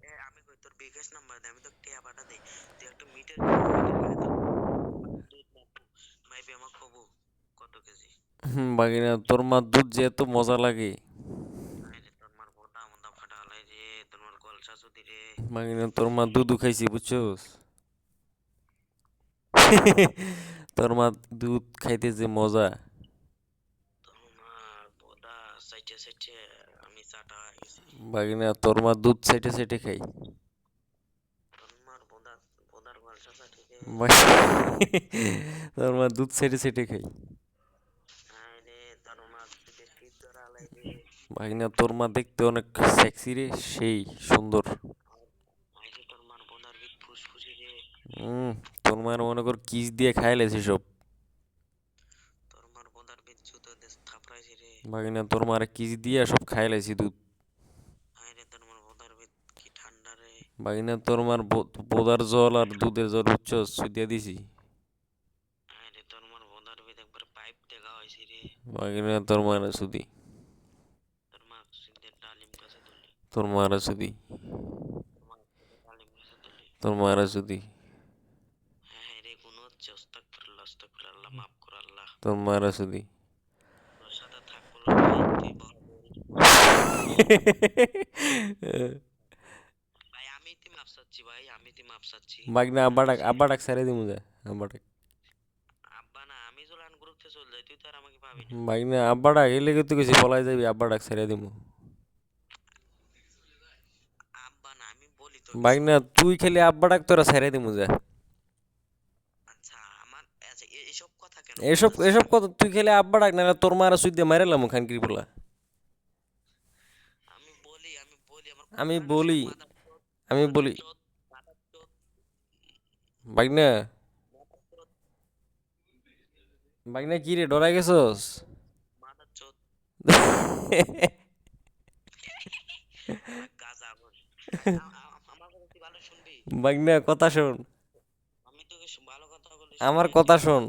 [SPEAKER 1] এ আমি কই তোর বিকাশ নাম্বার দে, আমি তো টিয়া পাঠা দেই, তুই একটু মিটার কিনে, মিটার কিনে তোর দুধ মাপবো, মাইপে আমাকে কবো কত কেজি,
[SPEAKER 2] বাগিনা তোর মার দুধ যে এত মজা লাগে।
[SPEAKER 1] হাই রে তোর মার বোদা মোদা ফাটা হালাই রে, তোর মার গলসা সুদি রে,
[SPEAKER 2] বাগিনা তোর মার দুধু খাইছি বুঝছস। তোর মার দুধ খাইতে যে মজা।
[SPEAKER 1] তোর মার বোদা সাইটে সাইটে আমি চাটা হয়ে গেছি,
[SPEAKER 2] বাগিনা তোর মার দুধ সাইটে সাইটে খাই।
[SPEAKER 1] তোর মার বোদার গলসা চাটি রে,
[SPEAKER 2] তোর মার দুধ সাইটে সাইটে খাই।
[SPEAKER 1] হাই রে তোর মার দুধে টিপ ধরা হালাই রে,
[SPEAKER 2] বাগিনা তোর মা দেখতে অনেক সেক্সি রে, সেই সুন্দর।
[SPEAKER 1] হাই রে তোর মার বোদার বিদ ফুসফুসি রে,
[SPEAKER 2] তোর মার মনে কর কিস দিয়ে খাইলেছে সব।
[SPEAKER 1] তোর মার বোদার বিদ জুতো দেশ থাপড়াইছি রে,
[SPEAKER 2] বাগিনা তোর মার কিস দিয়ে সব খাইলেছি দুধ।
[SPEAKER 1] হাই রে তোর মার বোদার বিদ কি ঠান্ডা রে,
[SPEAKER 2] বাগিনা তোর মার বোদার জল আর দুধের জল বুঝছস সুদিয়া দিছি।
[SPEAKER 1] হাই রে তোর মার বোদার বিদ একবার পাইপ দেখা হয়েছি রে,
[SPEAKER 2] বাগিনা তোর মার সুদি,
[SPEAKER 1] তোর মা সিদ্ধের ডালিম গাছে তুলি,
[SPEAKER 2] তোর মার সুদি,
[SPEAKER 1] তোর মা সিদ্ধের ডালিম গাছে তুলি,
[SPEAKER 2] তোর মার সুদি,
[SPEAKER 1] হ্যাঁ হ্যাঁ রে গুণ হচ্ছে, আস্তাগফিরুল্লাহ মাফ কর আল্লাহ,
[SPEAKER 2] তোর মার সুদি।
[SPEAKER 1] তোর সাথে থাকবো না ভাই, তুই বড় ভাই, আমি তুই মাপ চাচ্ছি ভাই, আমি তুই মাপ চাচ্ছি,
[SPEAKER 2] বাগিনা
[SPEAKER 1] আমি
[SPEAKER 2] আব্বা ডাক সারাই দিমু যা, আব্বা ডাক।
[SPEAKER 1] আব্বা না, আমি জোলান গ্রুপ থেকে চলে যাই, তুই তো আর আমাকে পাবি না,
[SPEAKER 2] বাগিনা আব্বা ডাক এলে তুই কিছু পলাই যাবি, আব্বা ডাক সারাই দিমু।
[SPEAKER 1] আব্বা না আমি বলি তোকে
[SPEAKER 2] বাগিনা
[SPEAKER 1] শোন,
[SPEAKER 2] তুই খেলে আব্বা ডাক তোরা সারাই দিমু যা।
[SPEAKER 1] আচ্ছা আমার আচ্ছা এসব কথা কেন
[SPEAKER 2] এসব
[SPEAKER 1] বলতেছিস
[SPEAKER 2] এসব
[SPEAKER 1] আমি,
[SPEAKER 2] কথা তুই খেলে আব্বা ডাক না তোর মারা সুই দিয়ে মারেলাম খানকির বলা।
[SPEAKER 1] আমি বলি আমার
[SPEAKER 2] আমি
[SPEAKER 1] কথা না শোন,
[SPEAKER 2] বলি
[SPEAKER 1] মাদার চোদ,
[SPEAKER 2] আমি
[SPEAKER 1] মাদার
[SPEAKER 2] বলি
[SPEAKER 1] চোদ, মাদার চোদ,
[SPEAKER 2] বাগনা,
[SPEAKER 1] মাদার চোদ,
[SPEAKER 2] বাগনা কি রে ডরাই গেছস?
[SPEAKER 1] মাদার চোদ, গাজা বল, আমার কথা তুই ভালো শুনবি।
[SPEAKER 2] বাগনা কথা শোন,
[SPEAKER 1] আমি তোকে ভালো কথা বলে
[SPEAKER 2] আমার
[SPEAKER 1] শিখাইছি,
[SPEAKER 2] কথা শোন,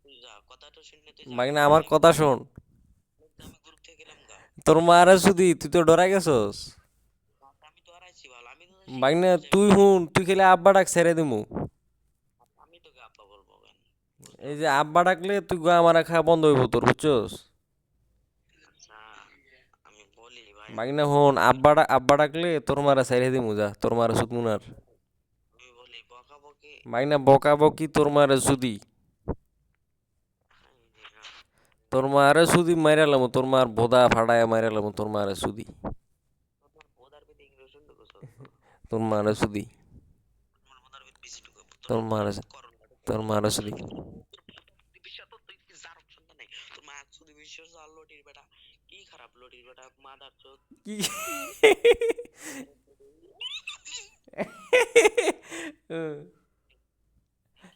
[SPEAKER 1] তুই যা কথাটা শুনে তুই যা, আমি
[SPEAKER 2] বাগনা আমার
[SPEAKER 1] তাহলে
[SPEAKER 2] কথা শোন।
[SPEAKER 1] আমি গ্রুপ থেকে গেলাম গা।
[SPEAKER 2] তোর মারে শুধু তুই তো ডরা গেছস।
[SPEAKER 1] আমি তো হারাইছি ভালো, আমি তো শিখাইতে
[SPEAKER 2] বাগনা
[SPEAKER 1] চাইবো
[SPEAKER 2] তুই
[SPEAKER 1] না।
[SPEAKER 2] হুন, তুই খেলে আব্বা ডাক ছেড়ে দিমু।
[SPEAKER 1] আমি তোকে আব্বা বলবো কেন,
[SPEAKER 2] এই
[SPEAKER 1] বুঝলাম
[SPEAKER 2] যে
[SPEAKER 1] না।
[SPEAKER 2] আব্বা ডাকলে তুই গোয়া মারা খাওয়া বন্ধ হইব তোর, বুঝছস?
[SPEAKER 1] আচ্ছা, আমি বলি ভাই,
[SPEAKER 2] বাগনা হুন, আব্বা ডাকলে তোর মারা ছেড়ে দিমু, যা তোর মারা সুদ মুনার।
[SPEAKER 1] আমি বলি বকাবকি।
[SPEAKER 2] বাগনা বকা বকি তোর মারে শুধু, তোর মারে শুধু মাইরালাম, তোর মার বোদা ফাড়ায় মাইরালাম, তোর মারে শুধু,
[SPEAKER 1] তোমার বোধার ভিতরে ইংরেজি শুনতে গেছো,
[SPEAKER 2] তোর মারে শুধু,
[SPEAKER 1] তোমার বোধার ভিতরে বেশি ঢুকে, তোর
[SPEAKER 2] তোর
[SPEAKER 1] তোর
[SPEAKER 2] মারে,
[SPEAKER 1] করোনা
[SPEAKER 2] তোর মারে শুধু।
[SPEAKER 1] বিশ্বাস তো তুই যার অপশন নাই, তোর মা শুধু বিশ্বাস আর লটির বেটা, কি খারাপ লটির বেটা মাদার চোদ।
[SPEAKER 2] কি?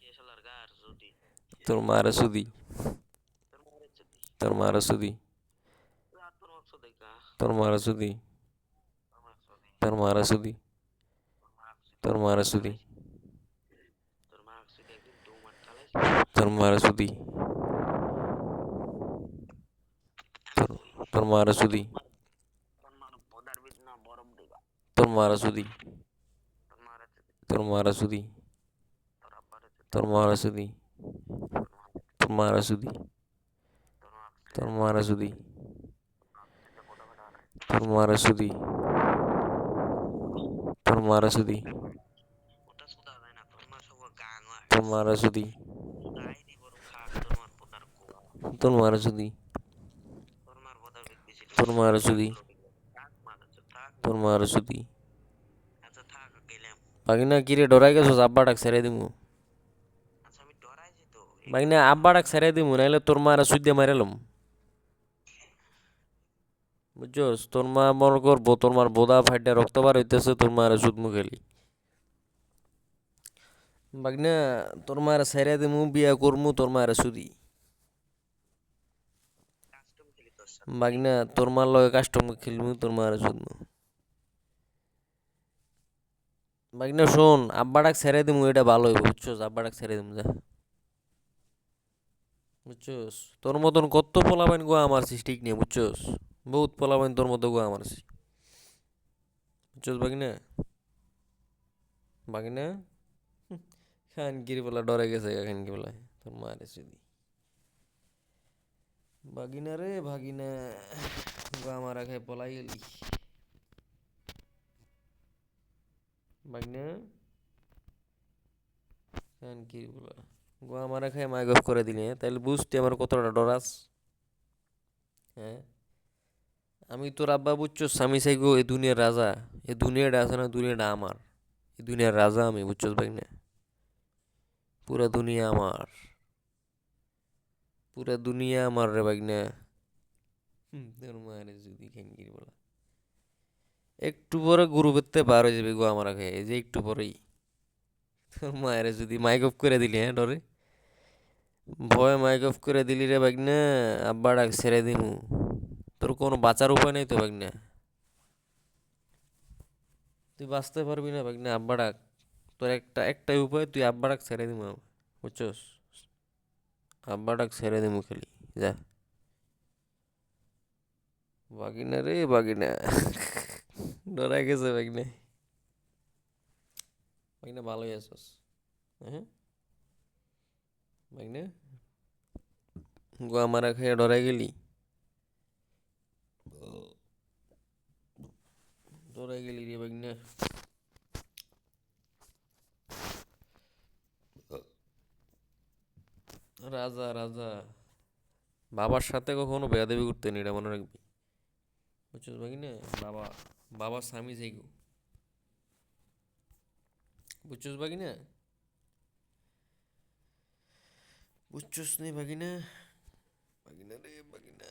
[SPEAKER 1] কে শালার গার যদি
[SPEAKER 2] তোর মারে শুধু,
[SPEAKER 1] তোর মারে যদি
[SPEAKER 2] তোর মারে শুধু,
[SPEAKER 1] তোর অপশন দেখা,
[SPEAKER 2] তোর মারে শুধু,
[SPEAKER 1] তোর মা যদি
[SPEAKER 2] তোর মারে শুধু,
[SPEAKER 1] তোর মা যদি
[SPEAKER 2] তোর
[SPEAKER 1] একদিন
[SPEAKER 2] মারে
[SPEAKER 1] তোমার
[SPEAKER 2] শুধু,
[SPEAKER 1] চালাইছি, তোর মা যদি একদিন তোমার চালাইছি,
[SPEAKER 2] তোর মারে শুধু,
[SPEAKER 1] আমি
[SPEAKER 2] তোর
[SPEAKER 1] কই
[SPEAKER 2] তোর মারে শুধু,
[SPEAKER 1] তোর মা বোধার ভিতরে না বরফ দিবা,
[SPEAKER 2] তোর মারে শুধু,
[SPEAKER 1] তোর মারা যদি
[SPEAKER 2] তোর মারে শুধু,
[SPEAKER 1] তোর আব্বারে যদি
[SPEAKER 2] তোর মারে শুধু,
[SPEAKER 1] তোর মা
[SPEAKER 2] তোর মারে শুধু,
[SPEAKER 1] তোর মা
[SPEAKER 2] তোর
[SPEAKER 1] যদি
[SPEAKER 2] মারে শুধু,
[SPEAKER 1] যদি বোধা বেটা হারায়,
[SPEAKER 2] তোর মারে শুধু, তোর মারে শুধু,
[SPEAKER 1] ওটা সুদা যায় না, তোর মা সব গাং হয়,
[SPEAKER 2] তোর মারে শুধু,
[SPEAKER 1] গাইনি বরং খাক, তোর মার বোধার কো,
[SPEAKER 2] তোর মারে শুধু,
[SPEAKER 1] তোর মার বোধার ভিতরে বেশি
[SPEAKER 2] তোর
[SPEAKER 1] ঢুকছে,
[SPEAKER 2] মারে
[SPEAKER 1] থাক
[SPEAKER 2] শুধু,
[SPEAKER 1] লটি থাক মাদার চোদ থাক,
[SPEAKER 2] তোর মারে শুধু।
[SPEAKER 1] আচ্ছা থাক গেলাম।
[SPEAKER 2] বাগিনা কিরে ডরাই গেছস? আব্বা ডাক ছেড়ে দিমু।
[SPEAKER 1] আচ্ছা আমি ডরাইছি তো, একটু
[SPEAKER 2] বাগিনা
[SPEAKER 1] তো
[SPEAKER 2] আব্বা ডাক ছেড়ে দিমু, নাইলে তোর মারা সুদ্দে মারালাম, বুঝছস? তোর মা মনে করবো তোর মার বোদা ফাইটে রক্ত বার হইতেছে, তোর মারা সুদ মুখেলি। বাগিনা তোর মারা ছেড়ে দিমু, বিয়া করমু, তোর মারা সুদি।
[SPEAKER 1] কাস্টম খেলি তোর সাথে কি,
[SPEAKER 2] বাগিনা তোর মার লগে কাস্টম খেলমু, তোর মারা সুদমু। বাগিনা শোন, আব্বা ডাক ছেড়ে দিমু, এটা ভালো হইব, বুঝছস? আব্বা ডাক ছেড়ে দিমু, যা, বুঝছস? তোর মতন কত পোলাপাইন গোয়া মারছিস ঠিক নিয়ে, বুঝছস? বহুত পোলাপাইন তোর মতো গোয়া মারছি, বুঝছস বাগিনা? বাগিনা খানকির বলা ডরে গেছে, খানকি বলা তোর মারে সুদি। বাগিনা রে ভাগিনা, গোয়া মারা খাই পলাই গেলি। বাগিনা খানকির বলা, গোয়া মারা খাই মাইক অফ করে দিলি, হ্যাঁ? তাইলে বুঝ তুই আমার কতটা ডরাস, হ্যাঁ? আমি তোর আব্বা, বুঝছস? আমি চাই গো, এ দুনিয়ার রাজা, এ দুনিয়াটা আছে না, দুনিয়াটা আমার, এই দুনিয়ার রাজা আমি, বুঝছস বাগিনা? পুরা দুনিয়া আমার, পুরা দুনিয়া আমার রে বাগিনা। তোর মারে যদি খানকির বলা, একটু পরে গুরু পেতে বার হয়ে যাবে গোয়া মারা খেয়ে, এই যে একটু পরেই। তোর মায়ের যদি মাইক অফ করে দিলি, হ্যাঁ? ডরে ভয় মাইক অফ করে দিলি রে বাগনা, আব্বা ডাক ছেড়ে দিমু, তোর কোনো বাঁচার উপায় নেই তো বাগনা, তুই বাঁচতে পারবি না বাগনা। আব্বা ডাক, তোর একটাই উপায়, তুই আব্বা ডাক ছেড়ে দিমু, বুঝছস? আব্বা ডাক ছেড়ে দিমু খালি, যা। বাগিনা রে বাগিনা, ডরাই গেছে বাগনা। বাগনা ভালোই আছস, হ্যাঁ বাগনা? গোয়া মারা খেয়ে ডরাই গেলি, ডরাই গেলি রে বাগনা। রাজা রাজা, বাবার সাথে কখনো বেয়াদবি করতে নি, এটা মনে রাখবি, বুঝছিস বাগিনা? বাবা, বাবা স্বামী যাইগো, বুঝছিস বাগিনা? বুঝছিস নি বাগিনা? বাগিনা রে বাগিনা,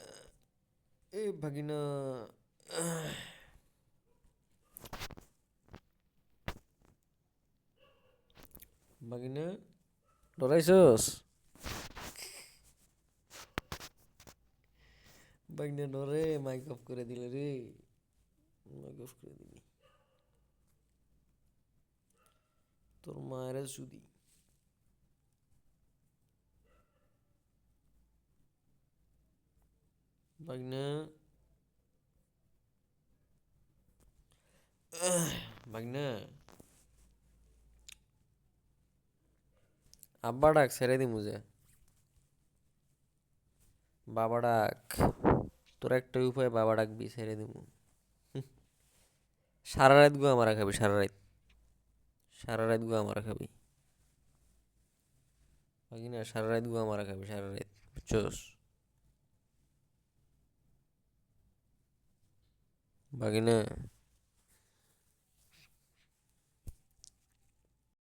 [SPEAKER 2] এ বাগিনা, বাগিনা ডরাইছস? বাগিনা ডরে, মাইক অফ করে দিলে রে, মাইক অফ করে দিলি। তোর মায়ের সুদি বাগনা বাগনা আব্বা ডাক ছেড়ে দিমু যে বাবা ডাক তোর একটা উপায় বাবা ডাকবি ছেড়ে দিমু সারা রাত গো আমার খাবি সারা রাত গো আমার খাবি বাগিনা সারা রাত গো আমার খাবি সারা রাত বুঝছস বাগিনা